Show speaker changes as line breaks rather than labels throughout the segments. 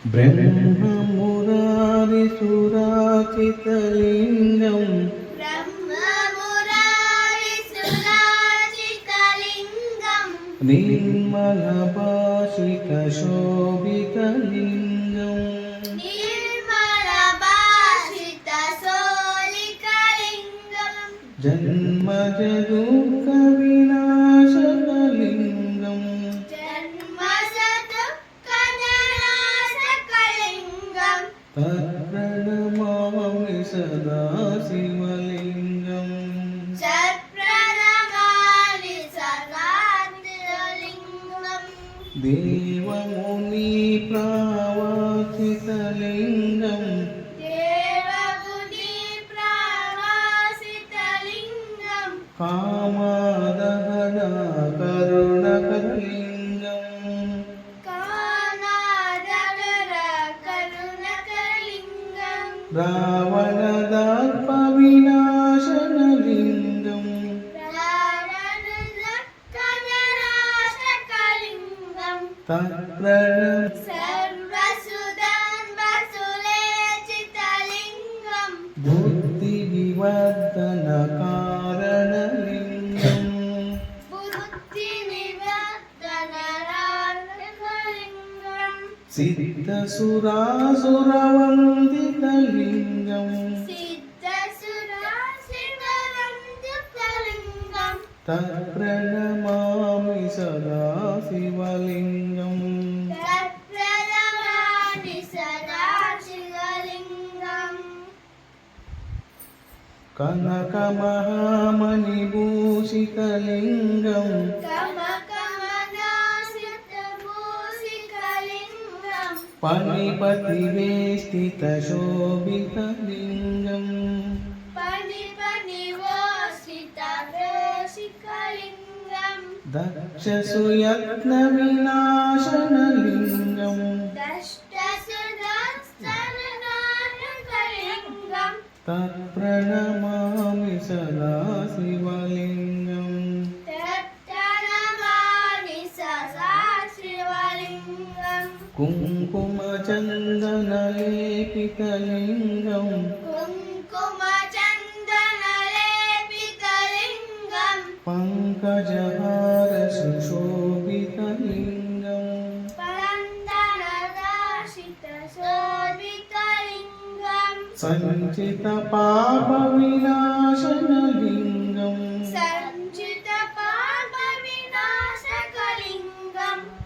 ब्रह्ममुरारिसुराचितलिङ्गं निर्मलभाषितशोभितलिङ्गं जन्मजदुःखविनाशकलिङ्गं तत्प्रणमामि सदा शिवलिङ्गं देवमुनिप्रावासितलिङ्गं कामादहना करुणकलिङ्गं रावणदर्पविनाशनलिङ्गं बुद्धिविवर्धनकारणलिङ्गं सिद्धसुरासुरवन्दितलिङ्गं तत्प्रणमामि सदा शिवलिङ्गं कनकमहामणिभूषितलिङ्गं फणिपतिवेष्टितशोभितलिङ्गं दक्षसुयत्नविनाशनलिङ्गं तत्प्रणमामि सदा शिवलिङ्गं कुङ्कुमचन्दनलेपितलिङ्गं पङ्कजहारसुशोभितलिङ्गं सञ्चितपापविनाशनलिङ्गं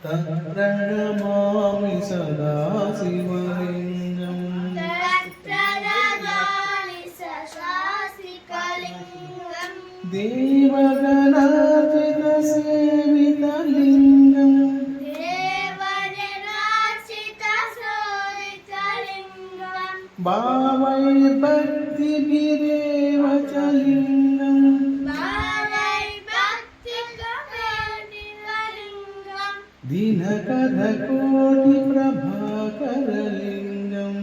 तत्प्रणमामि सदा शिवलिङ्गं देवगणार्चितसेवितलिङ्गं भावैर्भक्तिभिरेव च लिङ्गं दिनकरकोटिप्रभाकरलिङ्गं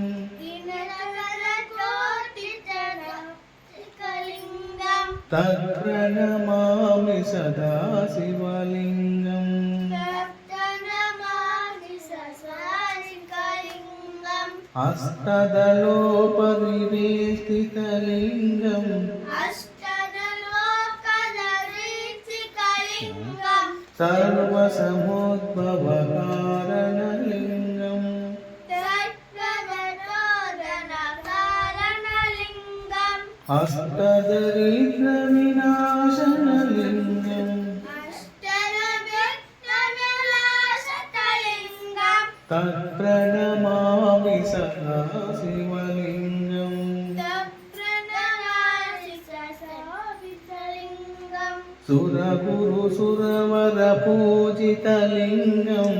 तत्प्रणमामि सदा शिवलिङ्गं अष्टदलोपरिवेष्टितलिङ्गं सर्वसमुद्भवकारणलिङ्गं अष्टदरिद्रविनाशनलिङ्गं तत्प्रणमामि सदा शिवलिङ्गं सुरगुरुसुरवरपूजितलिङ्गं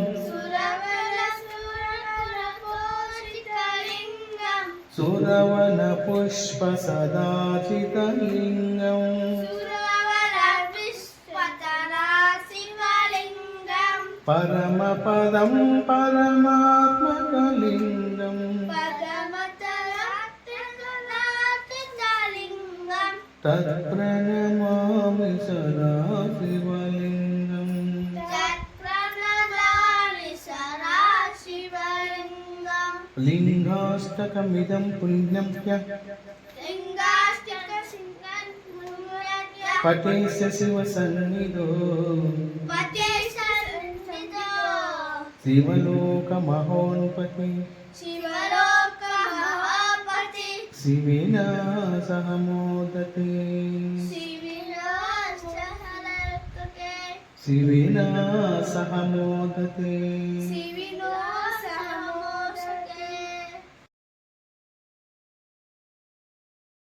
सुरवनपुष्पसदाचितलिङ्गं परमपदं परमात्मकलिङ्गं तत्प्रणमामि सदा शिवलिङ्गं लिङ्गाष्टकमिदं पुण्यं ह्यः पठेस्य शिवसन्निधौ शिवलोकमहोन्पति शिवेन सह मोदते शिवेन सह मोदते